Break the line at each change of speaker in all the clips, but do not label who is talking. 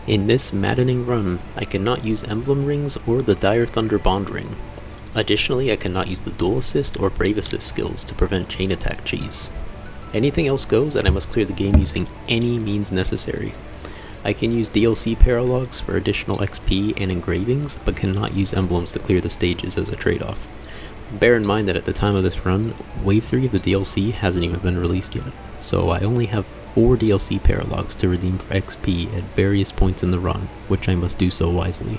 In this Maddening run, I cannot use Emblem Rings or the Dire Thunder Bond Ring. Additionally, I cannot use the Dual Assist or Brave Assist skills to prevent chain attack cheese. Anything else goes, and I must clear the game using any means necessary. I can use DLC paralogs for additional XP and engravings, but cannot use emblems to clear the stages as a trade-off. Bear in mind that at the time of this run, Wave 3 of the DLC hasn't even been released yet, so I only have 4 DLC paralogs to redeem for XP at various points in the run, which I must do so wisely.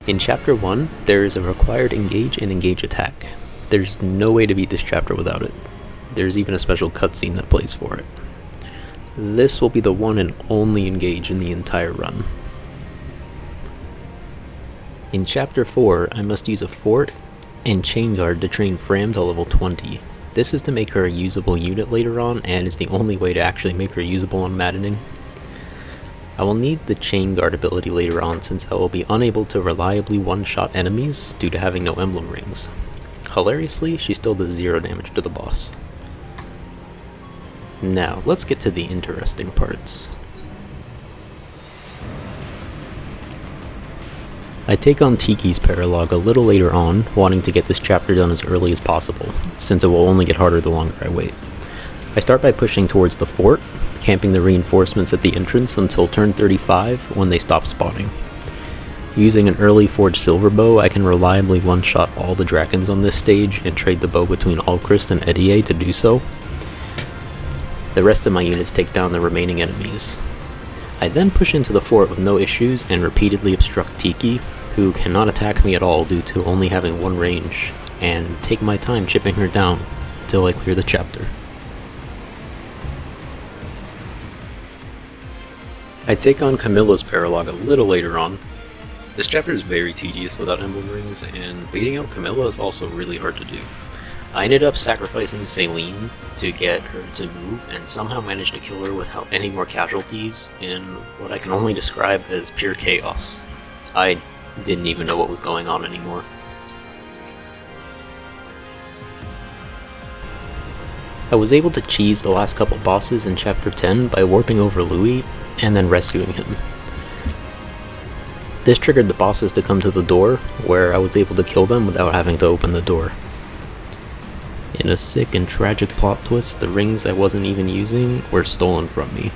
In Chapter 1, there is a required Engage and Engage attack. There's no way to beat this chapter without it. There's even a special cutscene that plays for it. This will be the one and only Engage in the entire run. In Chapter 4, I must use a Fort and Chain Guard to train Fram to level 20. This is to make her a usable unit later on, and is the only way to actually make her usable on Maddening. I will need the Chain Guard ability later on, since I will be unable to reliably one-shot enemies due to having no emblem rings. Hilariously, she still does 0 damage to the boss. Now, let's get to the interesting parts. I take on Tiki's paralog a little later on, wanting to get this chapter done as early as possible, since it will only get harder the longer I wait. I start by pushing towards the fort, camping the reinforcements at the entrance until turn 35 when they stop spawning. Using an early forged silver bow, I can reliably one-shot all the dragons on this stage and trade the bow between Alchrist and Edie to do so. The rest of my units take down the remaining enemies. I then push into the fort with no issues and repeatedly obstruct Tiki, who cannot attack me at all due to only having one range, and take my time chipping her down until I clear the chapter. I take on Camilla's paralog a little later on. This chapter is very tedious without emblem rings, and baiting out Camilla is also really hard to do. I ended up sacrificing Celine to get her to move, and somehow managed to kill her without any more casualties in what I can only describe as pure chaos. I didn't even know what was going on anymore. I was able to cheese the last couple bosses in Chapter 10 by warping over Louis and then rescuing him. This triggered the bosses to come to the door, where I was able to kill them without having to open the door. In a sick and tragic plot twist, the rings I wasn't even using were stolen from me.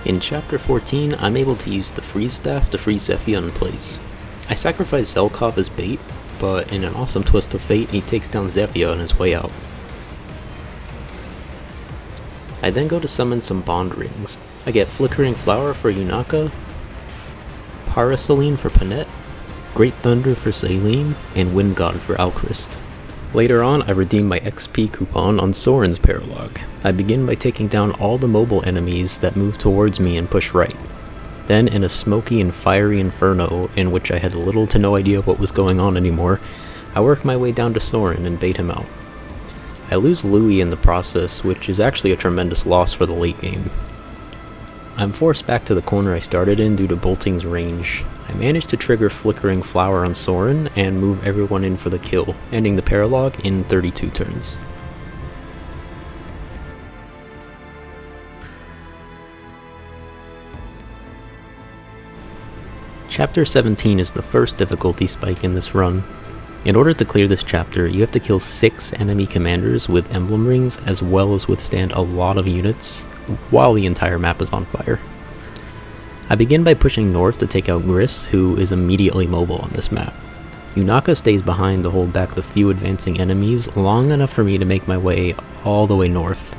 In Chapter 14, I'm able to use the Freeze Staff to freeze Zephyr in place. I sacrifice Zelkov as bait, but in an awesome twist of fate, he takes down Zephyr on his way out. I then go to summon some bond rings. I get Flickering Flower for Yunaka, Paraceline for Panette, Great Thunder for Celine, and Wind God for Alchrist. Later on, I redeem my XP coupon on Soren's paralog. I begin by taking down all the mobile enemies that move towards me and push right. Then, in a smoky and fiery inferno in which I had little to no idea what was going on anymore, I work my way down to Soren and bait him out. I lose Louis in the process, which is actually a tremendous loss for the late game. I'm forced back to the corner I started in due to Bolting's range. I managed to trigger Flickering Flower on Soren and move everyone in for the kill, ending the paralog in 32 turns. Chapter 17 is the first difficulty spike in this run. In order to clear this chapter, you have to kill 6 enemy commanders with emblem rings, as well as withstand a lot of units while the entire map is on fire. I begin by pushing north to take out Gris, who is immediately mobile on this map. Yunaka stays behind to hold back the few advancing enemies long enough for me to make my way all the way north,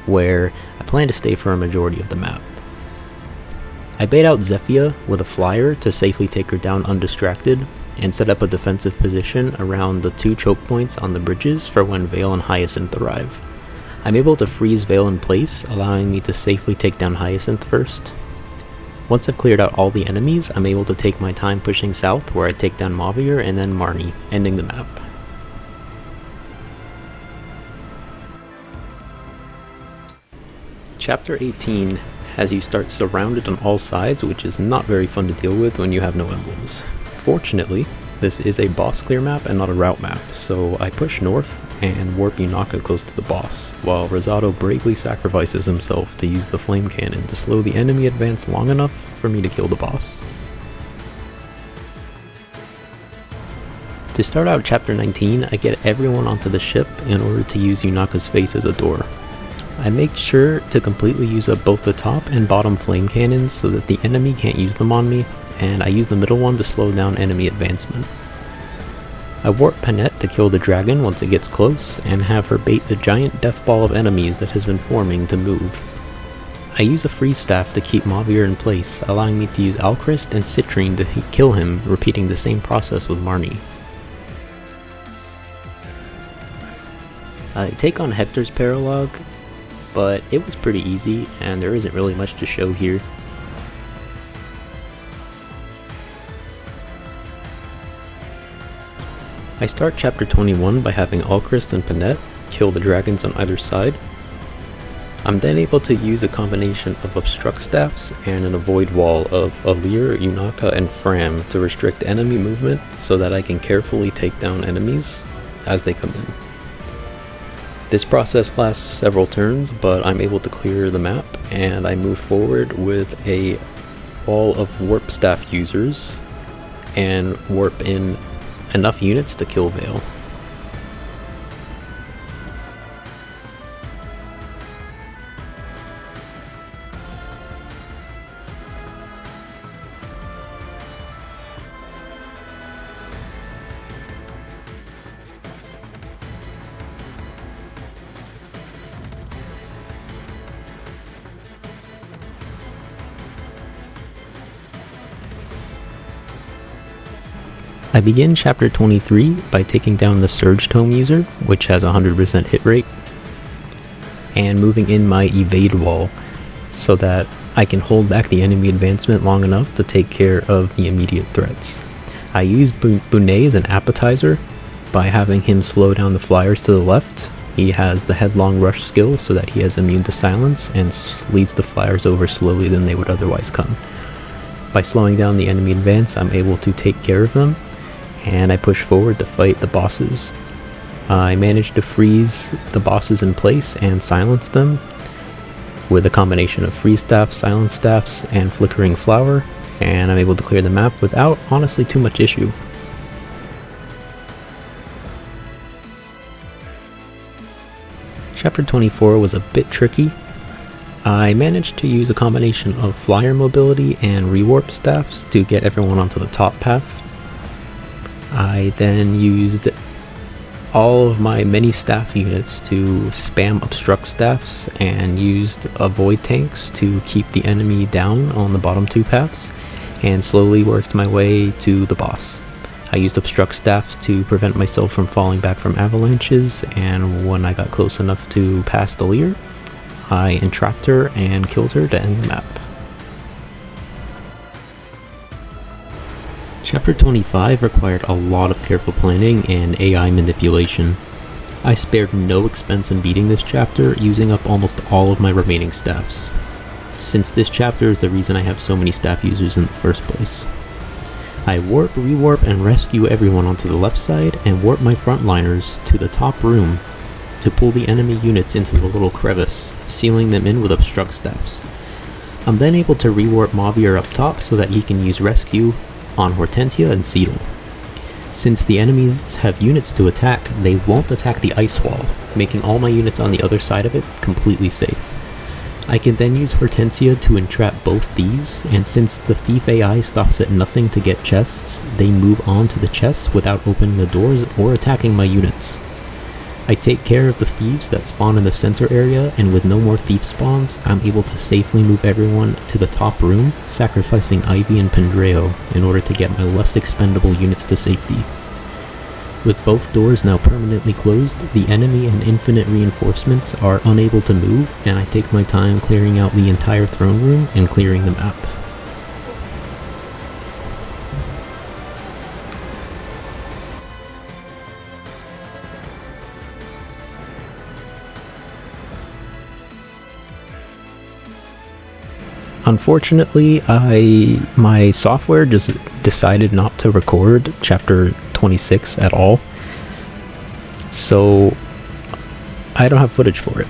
where I plan to stay for a majority of the map. I bait out Zephyr with a flyer to safely take her down undistracted, and set up a defensive position around the 2 choke points on the bridges for when Vale and Hyacinth arrive. I'm able to freeze Vale in place, allowing me to safely take down Hyacinth first. Once I've cleared out all the enemies, I'm able to take my time pushing south, where I take down Mavier and then Marnie, ending the map. Chapter 18 has you start surrounded on all sides, which is not very fun to deal with when you have no emblems. Fortunately, This is a boss clear map and not a route map, so I push north and warp Yunaka close to the boss, while Rosado bravely sacrifices himself to use the flame cannon to slow the enemy advance long enough for me to kill the boss. To start out chapter 19, I get everyone onto the ship in order to use Yunaka's face as a door. I make sure to completely use up both the top and bottom flame cannons so that the enemy can't use them on me, and I use the middle one to slow down enemy advancement. I warp Panette to kill the dragon once it gets close, and have her bait the giant death ball of enemies that has been forming to move. I use a freeze staff to keep Mauvier in place, allowing me to use Alchrist and Citrine to kill him, repeating the same process with Marnie. I take on Hector's Paralogue, but it was pretty easy, and there isn't really much to show here. I start chapter 21 by having Alchrist and Panette kill the dragons on either side. I'm then able to use a combination of obstruct staffs and an avoid wall of Alir, Yunaka, and Fram to restrict enemy movement so that I can carefully take down enemies as they come in. This process lasts several turns, but I'm able to clear the map, and I move forward with a wall of warp staff users and warp in enough units to kill Vale. I begin chapter 23 by taking down the Surge Tome user, which has a 100% hit rate, and moving in my evade wall so that I can hold back the enemy advancement long enough to take care of the immediate threats. I use Bunet as an appetizer by having him slow down the flyers to the left. He has the headlong rush skill so that he is immune to silence and leads the flyers over slowly than they would otherwise come. By slowing down the enemy advance, I'm able to take care of them, and I push forward to fight the bosses. I managed to freeze the bosses in place and silence them with a combination of freeze staffs, silence staffs, and flickering flower, and I'm able to clear the map without honestly too much issue. Chapter 24 was a bit tricky. I managed to use a combination of flyer mobility and rewarp staffs to get everyone onto the top path. I then used all of my many staff units to spam obstruct staffs and used avoid tanks to keep the enemy down on the bottom two paths, and slowly worked my way to the boss. I used obstruct staffs to prevent myself from falling back from avalanches, and when I got close enough to pass Alir, I entrapped her and killed her to end the map. Chapter 25 required a lot of careful planning and AI manipulation. I spared no expense in beating this chapter, using up almost all of my remaining staffs, since this chapter is the reason I have so many staff users in the first place. I warp, rewarp, and rescue everyone onto the left side, and warp my frontliners to the top room to pull the enemy units into the little crevice, sealing them in with obstruct staffs. I'm then able to rewarp Mauvier up top so that he can use rescue on Hortensia and Cedal. Since the enemies have units to attack, they won't attack the ice wall, making all my units on the other side of it completely safe. I can then use Hortensia to entrap both thieves, and since the thief AI stops at nothing to get chests, they move on to the chests without opening the doors or attacking my units. I take care of the thieves that spawn in the center area, and with no more thief spawns, I'm able to safely move everyone to the top room, sacrificing Ivy and Pendreo in order to get my less expendable units to safety. With both doors now permanently closed, the enemy and infinite reinforcements are unable to move, and I take my time clearing out the entire throne room and clearing the map. Unfortunately, my software just decided not to record chapter 26 at all, so I don't have footage for it.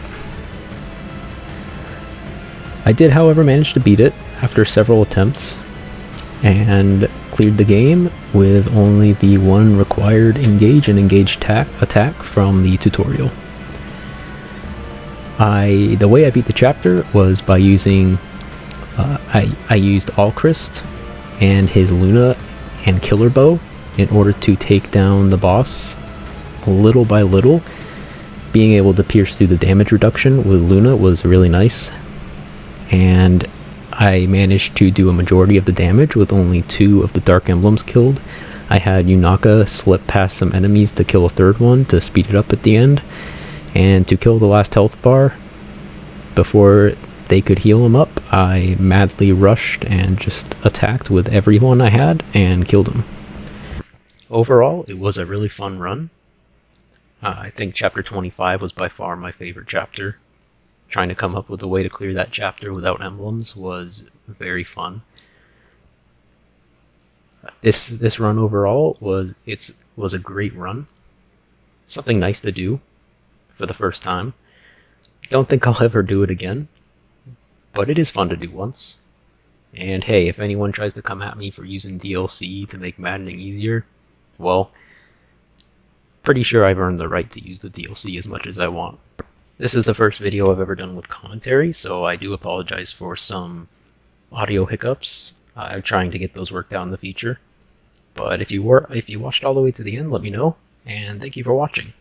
I did, however, manage to beat it after several attempts, and cleared the game with only the one required engage and engage attack from the tutorial. The way I beat the chapter was by using, I used Alchrist and his Luna and Killer Bow in order to take down the boss little by little. Being able to pierce through the damage reduction with Luna was really nice, and I managed to do a majority of the damage with only 2 of the Dark Emblems killed. I had Yunaka slip past some enemies to kill a third one to speed it up at the end, and to kill the last health bar before they could heal him up, I madly rushed and just attacked with everyone I had and killed him. Overall, it was a really fun run. I think chapter 25 was by far my favorite chapter. Trying to come up with a way to clear that chapter without emblems was very fun. This run overall was a great run. Something nice to do for the first time. Don't think I'll ever do it again, but it is fun to do once. And hey, if anyone tries to come at me for using DLC to make Maddening easier, well, pretty sure I've earned the right to use the DLC as much as I want. This is the first video I've ever done with commentary, so I do apologize for some audio hiccups. I'm trying to get those worked out in the future. But if you watched all the way to the end, let me know, and thank you for watching.